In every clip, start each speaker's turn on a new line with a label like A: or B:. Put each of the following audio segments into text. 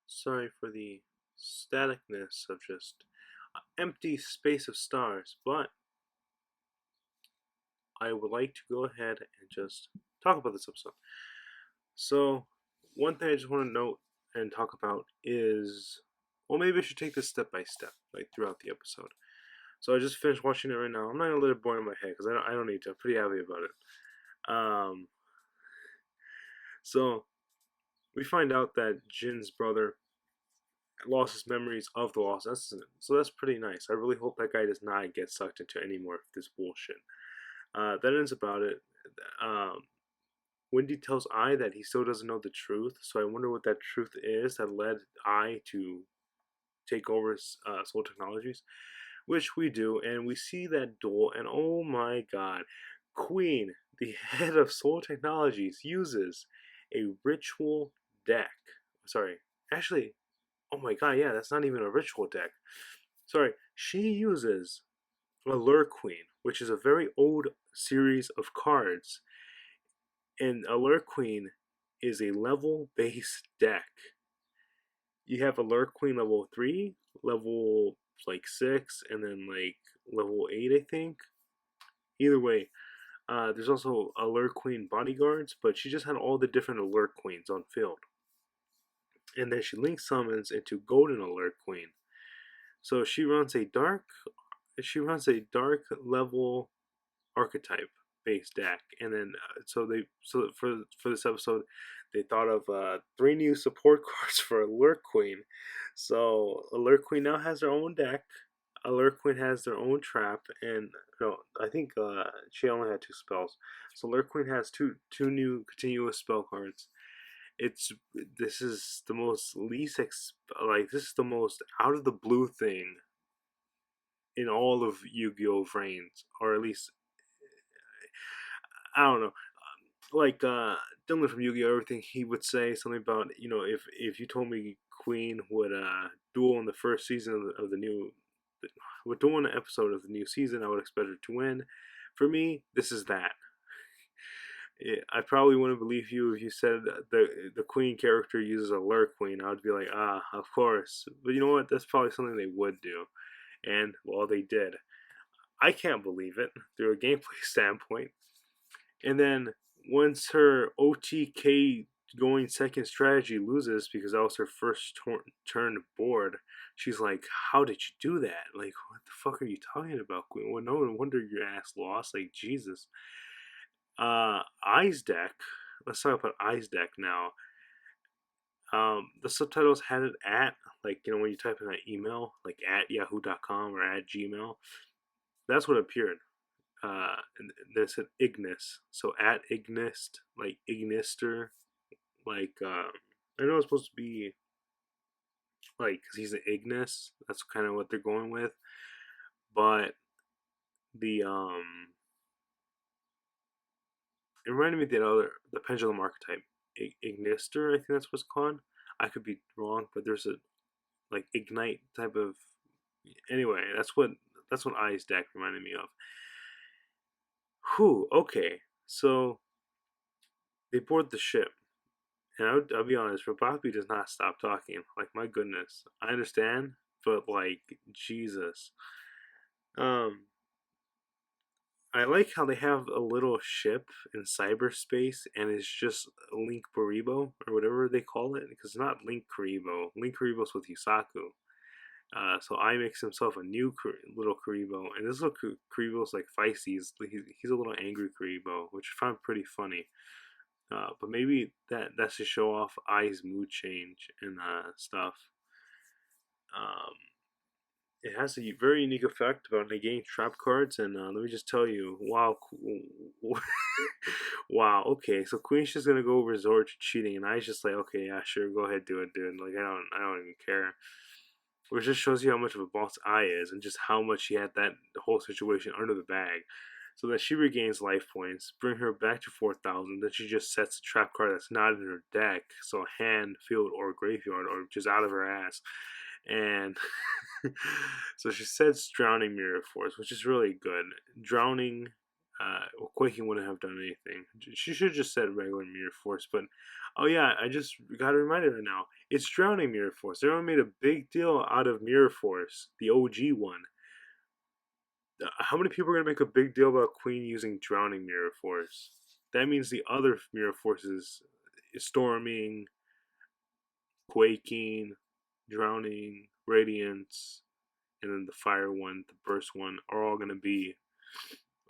A: Sorry for the staticness of just empty space of stars, but I would like to go ahead and just talk about this episode. So, one thing I just want to note and talk about is, well, maybe I should take this step by step, like throughout the episode. So I just finished watching it right now. I'm not gonna let it burn in my head because I don't need to. I'm pretty happy about it. So we find out that Jin's brother lost his memories of the lost incident. So that's pretty nice. I really hope that guy does not get sucked into any more of this bullshit. That ends about it. Um, Wendy tells I that he still doesn't know the truth, so I wonder what that truth is that led I to take over Soul Technologies, which we do, and we see that duel, and oh my god, Queen, the head of Soul Technologies, uses a ritual deck. Sorry, actually, oh my god, yeah, that's not even a ritual deck. Sorry, she uses Allure Queen, which is a very old series of cards, and Allure Queen is a level based deck. You have Allure Queen level 3, level like 6, and then like level 8, I think. Either way, there's also Allure Queen bodyguards, but she just had all the different Allure Queens on field. And then she link summons into Golden Allure Queen. So she runs a dark level archetype based deck, and then so for this episode they thought of 3 new support cards for Alert Queen. So Alert Queen now has their own deck. Alert Queen has their own trap, and no, I think she only had 2 spells. So Alert Queen has two new continuous spell cards. It's this is the most this is the most out of the blue thing in all of Yu-Gi-Oh! Vrains, or at least I don't know. Like Dylan from Yu-Gi-Oh! Everything, he would say something about, if you told me Queen would duel in the first season of the new, would duel in an episode of the new season, I would expect her to win. For me, this is that. I probably wouldn't believe you if you said the Queen character uses a Lure Queen. I would be like, of course. But you know what? That's probably something they would do, and well, they did. I can't believe it through a gameplay standpoint. And then once her OTK going second strategy loses because that was her first turn board, she's like, "How did you do that? Like, what the fuck are you talking about, Queen? Well, no wonder your ass lost. Like, Jesus." Eyes deck. Let's talk about Eyes deck now. The subtitles had it at, like, when you type in an email, like at yahoo.com or at Gmail. That's what appeared. And then it said Ignis. So at Ignist, like Ignister, like I know it's supposed to be like because he's an Ignis. That's kind of what they're going with, but the it reminded me of the pendulum archetype, Ignister. I think that's what's called. I could be wrong, but there's a like ignite type of. Anyway, that's what Ice deck reminded me of. Whew. Okay, so they board the ship. And I'll be honest, Rabapi does not stop talking. Like, my goodness. I understand, but, like, Jesus. Um, I like how they have a little ship in cyberspace, and it's just Link Baribo, or whatever they call it, because it's not Link Karibo. Link Karibo's with Yusaku. So I makes himself a new little Karibo, and this little Karibo's like feisty. He's a little angry Karibo, which I found pretty funny. But maybe that's to show off Ai's mood change and stuff. Um, it has a very unique effect about negating trap cards, and let me just tell you, wow, wow. Okay, so Queen's just gonna go resort to cheating, and Ai's just like, okay, yeah, sure, go ahead, do it, dude. Like, I don't even care. Which just shows you how much of a boss Ai is, and just how much she had that whole situation under the bag. So that she regains life points, bring her back to 4,000. Then she just sets a trap card that's not in her deck, so hand, field, or graveyard, or just out of her ass. And so she sets Drowning Mirror Force, which is really good. Drowning Well, Quaking wouldn't have done anything. She should have just said regular Mirror Force. But oh yeah, I just got reminded of it now. It's Drowning Mirror Force. Everyone made a big deal out of Mirror Force, the OG one. How many people are gonna make a big deal about Queen using Drowning Mirror Force? That means the other Mirror Forces, Storming, Quaking, Drowning, Radiance, and then the Fire one, the Burst one, are all gonna be,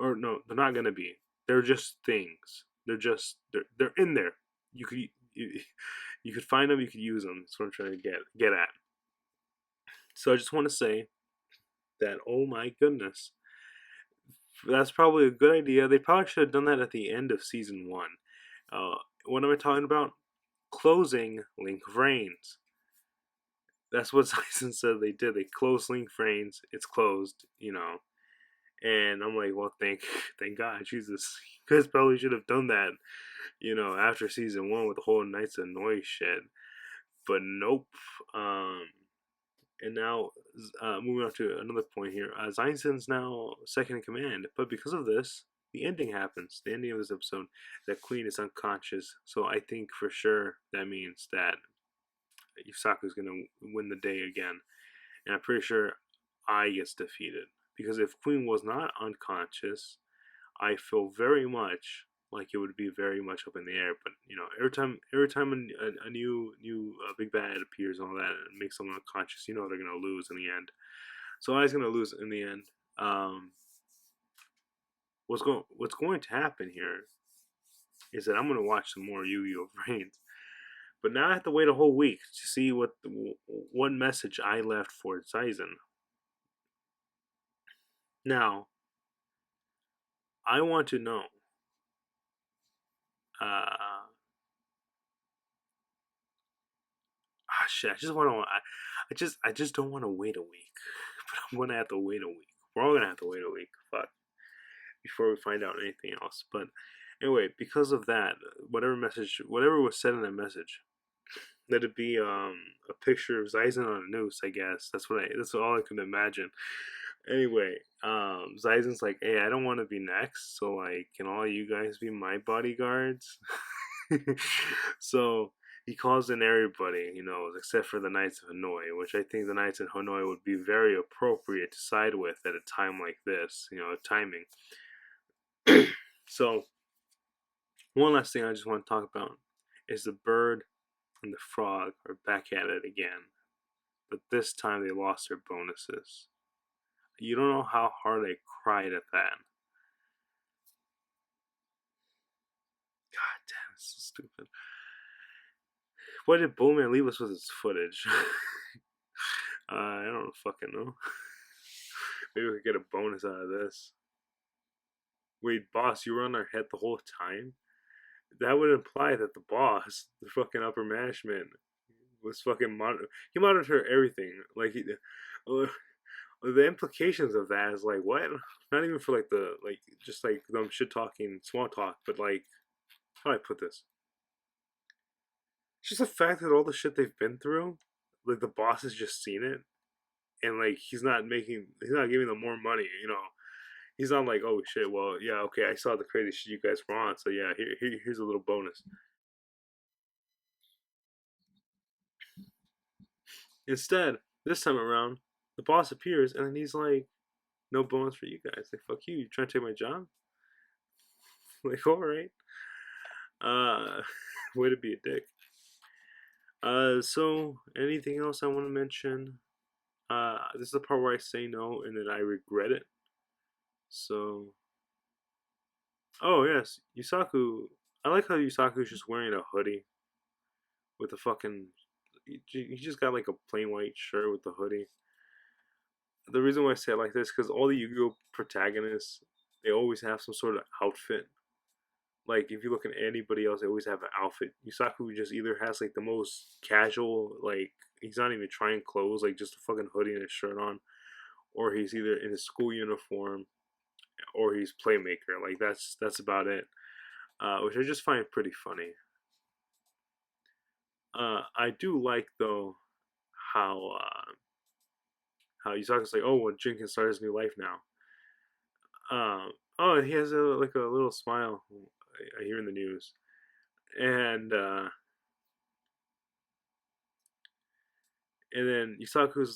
A: or no, they're not gonna be. They're just things. They're in there. You could you could find them. You could use them. That's what I'm trying to get at. So I just want to say that, oh my goodness, that's probably a good idea. They probably should have done that at the end of season one. What am I talking about? Closing Link Vrains. That's what Tyson said they did. They closed Link Vrains. It's closed, And I'm like, well, thank God, Jesus. You guys probably should have done that, after season one with the whole Knights of Noise shit. But nope. And now, moving on to another point here. Zaisen's now second in command, but because of this, the ending happens. The ending of this episode, that Queen is unconscious. So I think for sure that means that Yusaku's gonna win the day again, and I'm pretty sure Ai gets defeated. Because if Queen was not unconscious, I feel very much like it would be very much up in the air. But every time a new big bad appears and all that, and makes someone unconscious, they're gonna lose in the end. So Ai's gonna lose in the end. What's going to happen here is that I'm gonna watch some more Yu-Gi-Oh! Vrains. But now I have to wait a whole week to see what message I left for Zaizen. Now, I want to know. Shit! I just want to. I just don't want to wait a week. But I'm gonna have to wait a week. We're all gonna have to wait a week. Fuck. Before we find out anything else. But anyway, because of that, whatever was said in that message, let it be a picture of Zaizen on a noose. I guess that's all I can imagine. Anyway, Zaizen's like, hey, I don't want to be next, so like, can all you guys be my bodyguards? So he calls in everybody, except for the Knights of Hanoi, which I think the Knights of Hanoi would be very appropriate to side with at a time like this, timing. So, one last thing I just want to talk about is the bird and the frog are back at it again, but this time they lost their bonuses. You don't know how hard I cried at that. God damn, it's so stupid. Why did Bowman leave us with his footage? I don't fucking know. Maybe we could get a bonus out of this. Wait, boss, you were on our head the whole time? That would imply that the boss, the fucking upper management, was fucking he monitored everything. Like the implications of that is like, what? Not even for just them shit talking small talk, but like, how do I put this? Just the fact that all the shit they've been through, like the boss has just seen it, and like he's not giving them more money. He's not like, oh shit, well yeah, okay, I saw the crazy shit you guys were on, so yeah, here's a little bonus. Instead, this time around, the boss appears and then he's like, no bonus for you guys. Like, fuck you trying to take my job? Like, alright. Way to be a dick. So anything else I want to mention? This is the part where I say no and then I regret it. So, oh yes, Yusaku. I like how Yusaku's just wearing a hoodie with a fucking. He just got like a plain white shirt with the hoodie. The reason why I say it like this because all the Yu-Gi-Oh protagonists, they always have some sort of outfit. Like if you look at anybody else, they always have an outfit. Yusaku just either has like the most casual, like he's not even trying clothes, like just a fucking hoodie and a shirt on, or he's either in his school uniform, or he's playmaker. Like that's about it, which I just find pretty funny. I do like though how Yusaku's like, oh, well, Jin can start his new life now. Oh, he has a like a little smile. I hear in the news, and then Yusaku.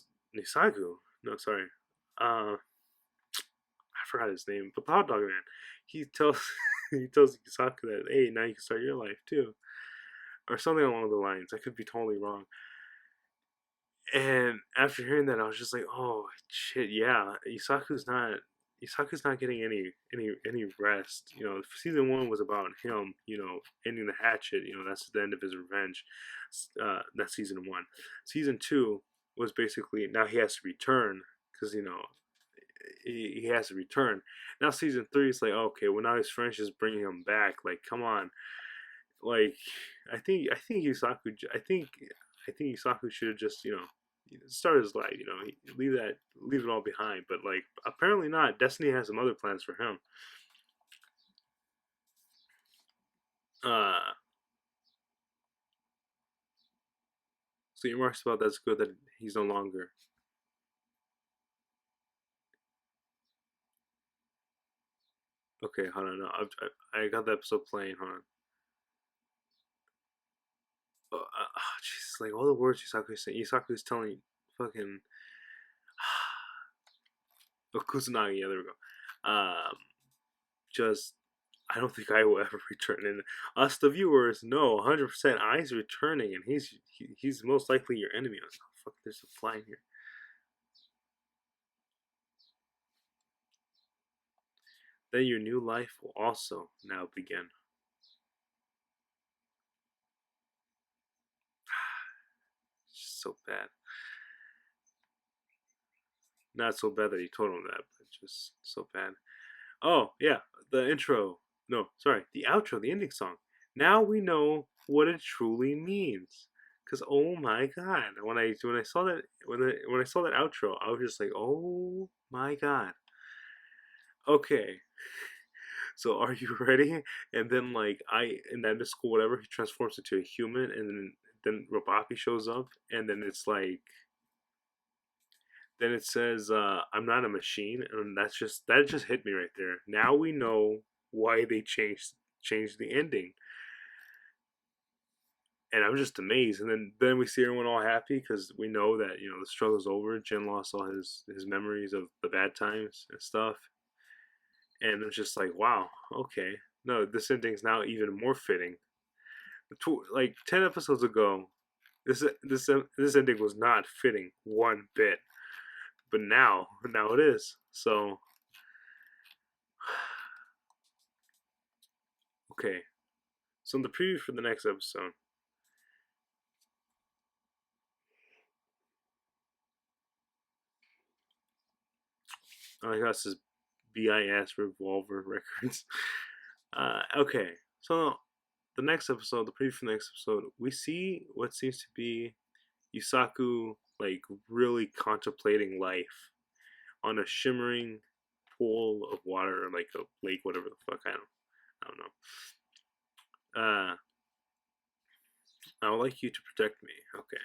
A: No, sorry. I forgot his name, but the hot dog man. He tells he tells Yusaku that, hey, now you can start your life too, or something along the lines. I could be totally wrong. And after hearing that, I was just like, oh shit, yeah, Isaku's not getting any rest. You know, season one was about him, ending the hatchet. That's the end of his revenge. That's season one. Season two was basically now he has to return because he has to return. Now season three is like, okay, well now his friends just bringing him back. Like, come on, like I think Isaku should have just start his life. Leave it all behind. But like apparently not. Destiny has some other plans for him. Uh, so your marks about that's good that he's no longer. Okay, hold on. No, I got the episode playing. Hold on. Jesus, like all the words Isaku is saying. Isaku is telling fucking Kusanagi. Yeah, there we go. Just I don't think I will ever return. And us, the viewers, know 100% I's returning, and he's most likely your enemy. Oh, fuck, there's a fly in here. Then your new life will also now begin. It's just so bad. Not so bad that he told him that, but just so bad. Oh, yeah, the intro. No, sorry, the outro, the ending song. Now we know what it truly means. Cause oh my god, when I saw that when I saw that outro, I was just like, oh my god. Okay, so are you ready? And then like in that school whatever, he transforms into a human, and then Robapi shows up, and then it says, I'm not a machine, and that just hit me right there. Now we know why they changed the ending, and I'm just amazed. And then we see everyone all happy because we know that the struggle's over. Jin lost all his memories of the bad times and stuff, and it's just like, wow, okay, no, this ending's now even more fitting. Like 10 episodes ago, this ending was not fitting one bit, but now it is. So okay, so in the preview for the next episode, I guess this is BIS Revolver Records. Okay, so the next episode, the preview for the next episode, we see what seems to be Yusaku like really contemplating life on a shimmering pool of water, or like a lake, whatever the fuck. I don't know. I would like you to protect me. Okay.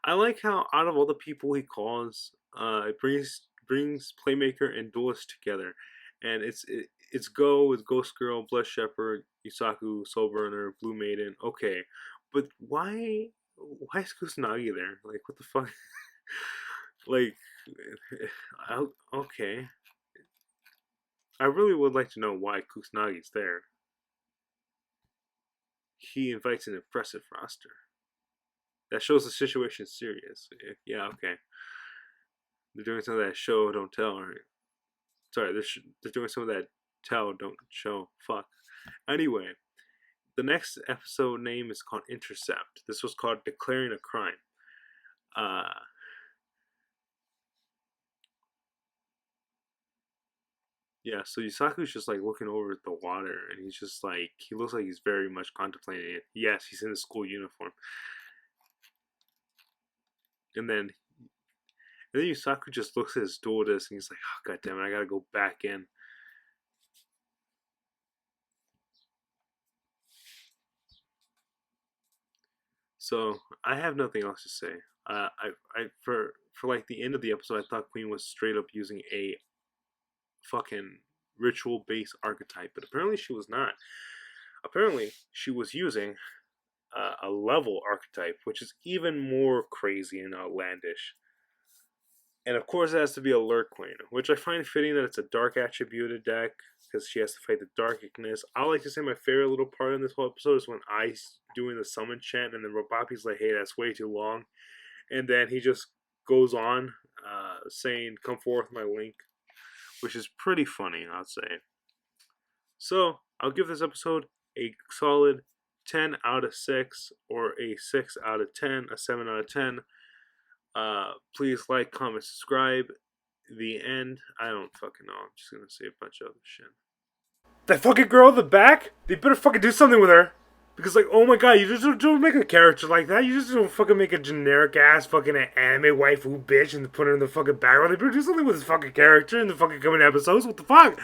A: I like how out of all the people he calls, it brings Playmaker and Duelist together, and it's Go with Ghost Girl, Blood Shepherd, Yusaku, Soul Burner, Blue Maiden. Okay, but why is Kusanagi there? Like what the fuck? Like, okay. I really would like to know why Kusanagi's there. He invites an impressive roster. That shows the situation's serious. Yeah, okay. They're doing some of that show, don't tell, right? Sorry, they're doing some of that tell, don't show. Fuck. Anyway, the next episode name is called Intercept. This was called Declaring a Crime. Uh, yeah, so Yusaku's just like looking over at the water, and he's just like, he looks like he's very much contemplating it. Yes, he's in his school uniform. And then Yusaku just looks at his duelist, and he's like, oh, god damn it, I gotta go back in. So I have nothing else to say. For like the end of the episode, I thought Queen was straight up using a fucking ritual-based archetype, but apparently she was not. Apparently, she was using a level archetype, which is even more crazy and outlandish. And of course, it has to be a Lurk Queen, which I find fitting that it's a dark attributed deck because she has to fight the darkness. I like to say my favorite little part in this whole episode is when I's doing the summon chant, and then Robapi's like, "Hey, that's way too long," and then he just goes on saying, "Come forth, my link," which is pretty funny, I'd say. So I'll give this episode a solid 10 out of 6, or a 6 out of 10, a 7 out of 10. Please like, comment, subscribe. The end. I don't fucking know. I'm just gonna say a bunch of other shit. That fucking girl in the back? They better fucking do something with her. Because, like, oh my god, you just don't make a character like that. You just don't fucking make a generic ass fucking anime waifu bitch and put her in the fucking background. They better do something with this fucking character in the fucking coming episodes. What the fuck?